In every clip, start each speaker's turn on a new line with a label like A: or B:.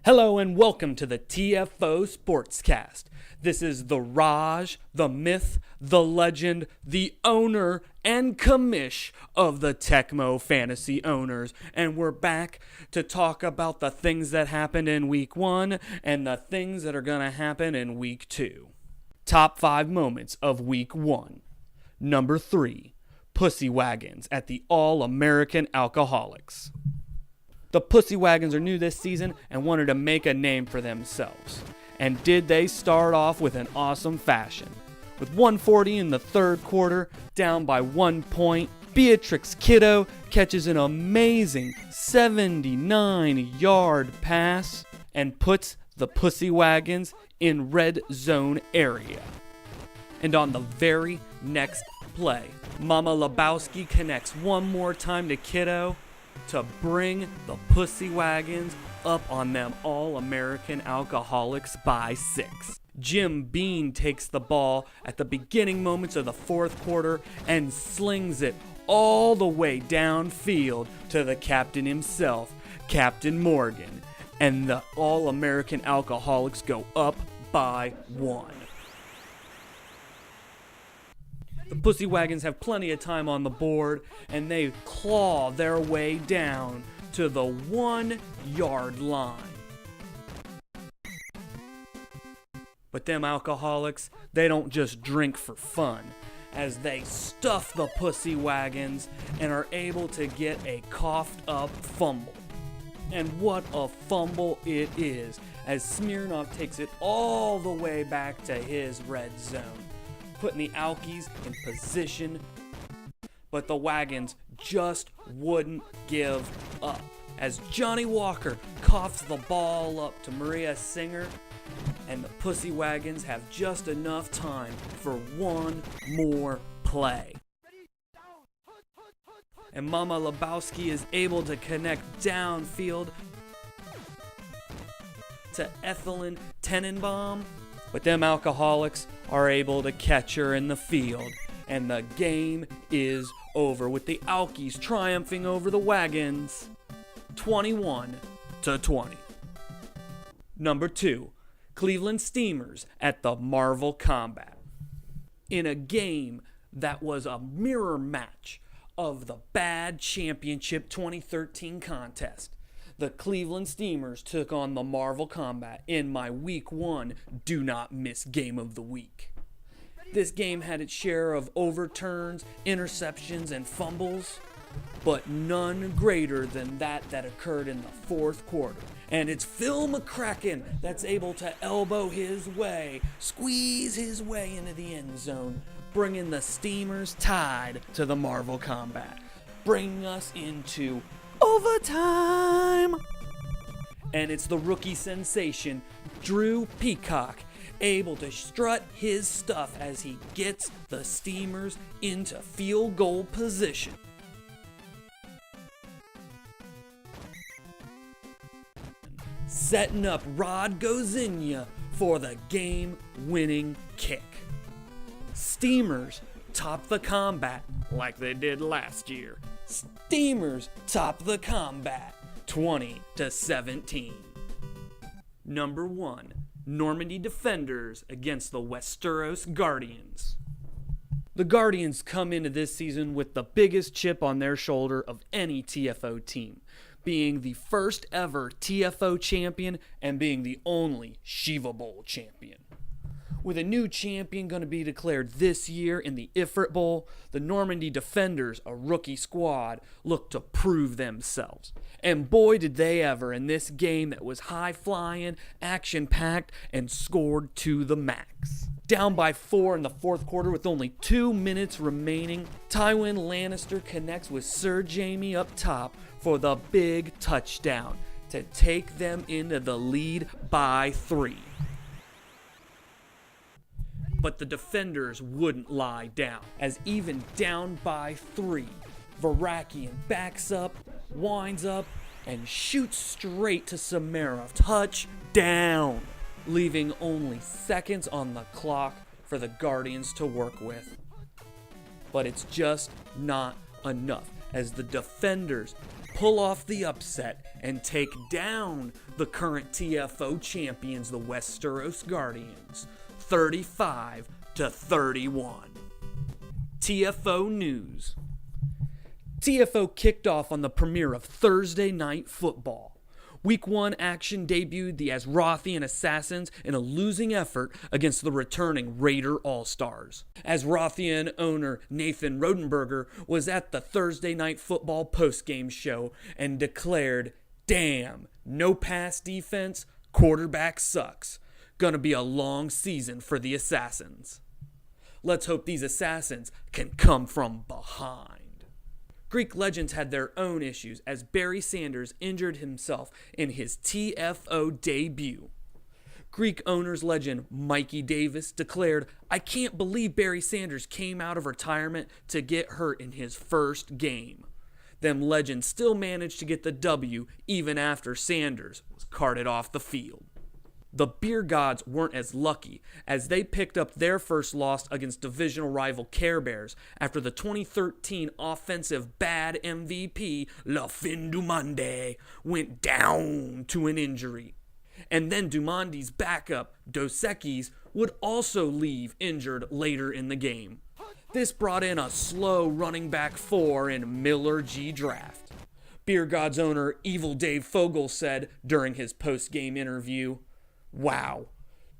A: Hello and welcome to the TFO SportsCast. This is the Raj, the myth, the legend, the owner, and commish of the Tecmo Fantasy owners. And we're back to talk about the things that happened in Week 1 and the things that are going to happen in Week 2. Top 5 moments of Week 1. Number 3, Pussy Wagons at the All-American Alcoholics. The Pussy Wagons are new this season and wanted to make a name for themselves. And did they start off with an awesome fashion. With 140 in the third quarter, down by 1 point, Beatrix Kiddo catches an amazing 79-yard pass and puts the Pussy Wagons in red zone area. And on the very next play, Mama Lebowski connects one more time to Kiddo to bring the Pussy Wagons up on them All-American Alcoholics by 6. Jim Beam takes the ball at the beginning moments of the fourth quarter and slings it all the way downfield to the captain himself, Captain Morgan, and the All-American Alcoholics go up by 1. The Pussy Wagons have plenty of time on the board, and they claw their way down to the 1-yard line. But them alcoholics, they don't just drink for fun, as they stuff the Pussy Wagons and are able to get a coughed-up fumble. And what a fumble it is, as Smirnoff takes it all the way back to his red zone, putting the Alkies in position, but the Wagons just wouldn't give up. As Johnny Walker coughs the ball up to Maria Singer, and the Pussy Wagons have just enough time for one more play. And Mama Lebowski is able to connect downfield to Ethelyn Tenenbaum, but them alcoholics are able to catch her in the field, and the game is over with the Alkies triumphing over the Wagons 21-20. Number 2, Cleveland Steamers at the Marvel Combat. In a game that was a mirror match of the Bad Championship 2013 contest, the Cleveland Steamers took on the Marvel Combat in my Week 1 Do Not Miss Game of the Week. This game had its share of overturns, interceptions, and fumbles, but none greater than that occurred in the fourth quarter. And it's Phil McCracken that's able to elbow his way, squeeze his way into the end zone, bringing the Steamers tied to the Marvel Combat, bringing us into overtime. And it's the rookie sensation, Drew Peacock, able to strut his stuff as he gets the Steamers into field goal position. Setting up Rod Gozinia for the game-winning kick. Steamers top the combat like they did last year. Steamers top the combat 20-17. Number 1, Normandy Defenders against the Westeros Guardians. The Guardians come into this season with the biggest chip on their shoulder of any TFO team, being the first ever TFO champion and being the only Shiva Bowl champion. With a new champion going to be declared this year in the Ifrit Bowl, the Normandy Defenders, a rookie squad, look to prove themselves. And boy did they ever in this game that was high-flying, action-packed, and scored to the max. Down by 4 in the fourth quarter with only 2 minutes remaining, Tywin Lannister connects with Sir Jaime up top for the big touchdown to take them into the lead by 3. But the defenders wouldn't lie down, as even down by 3, Varakian backs up, winds up, and shoots straight to Samara. Touchdown! Leaving only seconds on the clock for the Guardians to work with. But it's just not enough, as the defenders pull off the upset and take down the current TFO champions, the Westeros Guardians, 35-31. TFO News. TFO kicked off on the premiere of Thursday Night Football. Week 1 action debuted the Azrothian Assassins in a losing effort against the returning Raider All-Stars. Azrothian owner Nathan Rodenberger was at the Thursday Night Football postgame show and declared, "Damn, no pass defense, quarterback sucks. Gonna be a long season for the Assassins. Let's hope these Assassins can come from behind." Greek legends had their own issues as Barry Sanders injured himself in his TFO debut. Greek owners legend Mikey Davis declared, "I can't believe Barry Sanders came out of retirement to get hurt in his first game." Them legends still managed to get the W even after Sanders was carted off the field. The Beer Gods weren't as lucky as they picked up their first loss against divisional rival Care Bears after the 2013 offensive bad MVP, La Fin du Monde, went down to an injury. And then Dumondi's backup, Dos Equis, would also leave injured later in the game. This brought in a slow running back 4 in Miller G. Draft. Beer Gods owner Evil Dave Fogel said during his post-game interview, "Wow,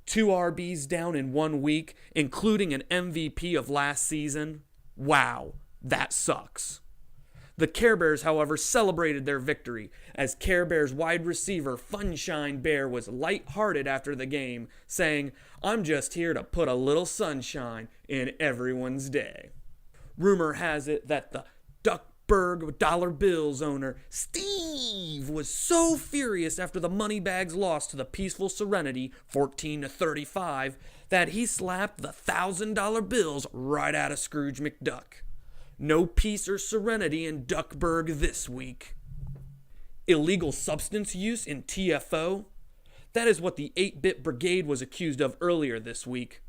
A: 2 RBs down in 1 week, including an MVP of last season. Wow, that sucks." The Care Bears, however, celebrated their victory as Care Bears wide receiver Funshine Bear was lighthearted after the game, saying, "I'm just here to put a little sunshine in everyone's day." Rumor has it that the Duckburg Dollar Bills owner Steve was so furious after the Moneybags lost to the Peaceful Serenity 14-35 that he slapped the $1,000 bills right out of Scrooge McDuck. No peace or serenity in Duckburg this week. Illegal substance use in TFO? That is what the 8-Bit Brigade was accused of earlier this week.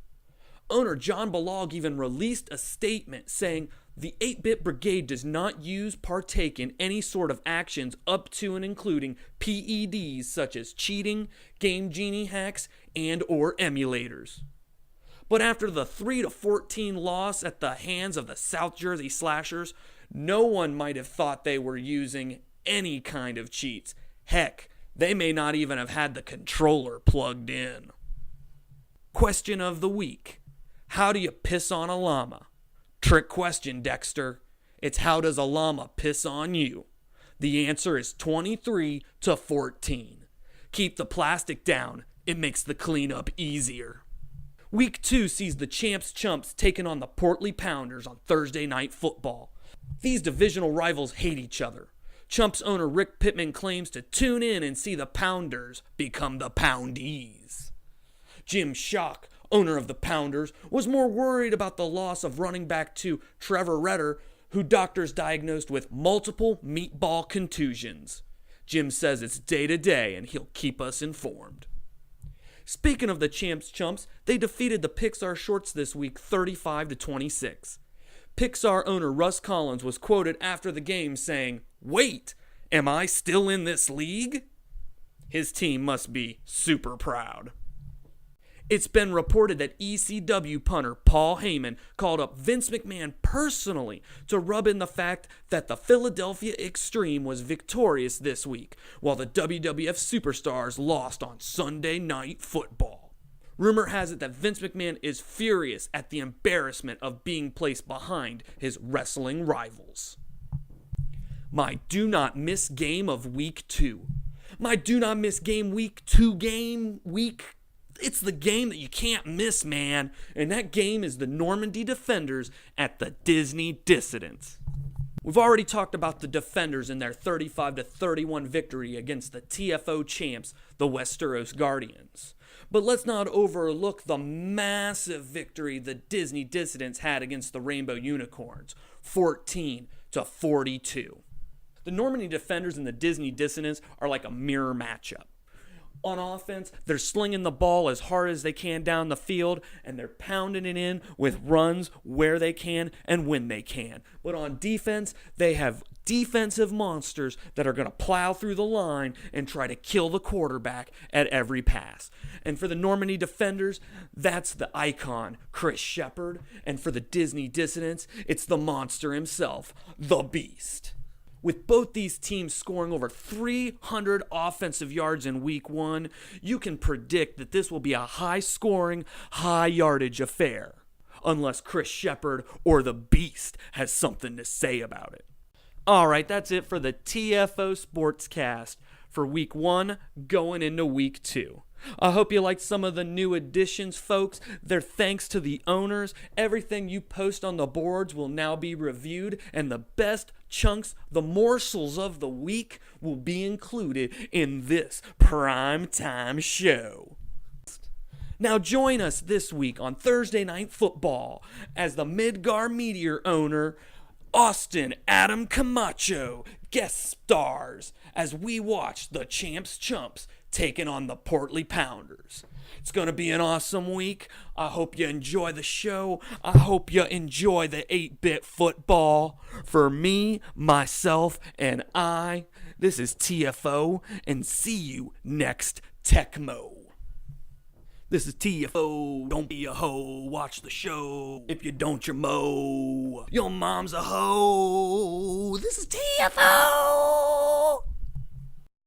A: Owner John Balog even released a statement saying the 8-Bit Brigade does not partake in any sort of actions up to and including PEDs such as cheating, Game Genie hacks, and or emulators. But after the 3-14 loss at the hands of the South Jersey Slashers, no one might have thought they were using any kind of cheats. Heck, they may not even have had the controller plugged in. Question of the week. How do you piss on a llama? Trick question, Dexter. It's how does a llama piss on you? The answer is 23-14. Keep the plastic down. It makes the cleanup easier. Week 2 sees the Champs Chumps taking on the Portly Pounders on Thursday Night Football. These divisional rivals hate each other. Chumps owner Rick Pittman claims to tune in and see the Pounders become the Poundees. Jim Schock, owner of the Pounders, was more worried about the loss of running back 2 Trevor Redder, who doctors diagnosed with multiple meatball contusions. Jim says it's day to day and he'll keep us informed. Speaking of the Champs Chumps, they defeated the Pixar Shorts this week 35-26. Pixar owner Russ Collins was quoted after the game saying, "Wait, am I still in this league?" His team must be super proud. It's been reported that ECW punter Paul Heyman called up Vince McMahon personally to rub in the fact that the Philadelphia Extreme was victorious this week, while the WWF Superstars lost on Sunday Night Football. Rumor has it that Vince McMahon is furious at the embarrassment of being placed behind his wrestling rivals. My do not miss game of week 2. My do not miss game week 2 game week. It's the game that you can't miss, man. And that game is the Normandy Defenders at the Disney Dissidents. We've already talked about the Defenders and their 35-31 victory against the TFO champs, the Westeros Guardians. But let's not overlook the massive victory the Disney Dissidents had against the Rainbow Unicorns, 14-42. The Normandy Defenders and the Disney Dissidents are like a mirror matchup. On offense, they're slinging the ball as hard as they can down the field, and they're pounding it in with runs where they can and when they can. But on defense, they have defensive monsters that are going to plow through the line and try to kill the quarterback at every pass. And for the Normandy defenders, that's the icon, Chris Shepard. And for the Disney dissidents, it's the monster himself, the Beast. With both these teams scoring over 300 offensive yards in week 1, you can predict that this will be a high-scoring, high-yardage affair. Unless Chris Shepard or the Beast has something to say about it. All right, that's it for the TFO SportsCast for week 1 going into week 2. I hope you liked some of the new additions, folks. They're thanks to the owners. Everything you post on the boards will now be reviewed, and the best chunks, the morsels of the week, will be included in this primetime show. Now join us this week on Thursday Night Football as the Midgar Meteor owner, Austin Adam Camacho, guest stars as we watch the Champs Chumps taking on the Portly Pounders. It's going to be an awesome week. I hope you enjoy the show. I hope you enjoy the 8-bit football. For me, myself, and I, this is TFO, and see you next Tecmo. This is TFO, don't be a hoe, watch the show. If you don't, you're mo. Your mom's a hoe. This is TFO.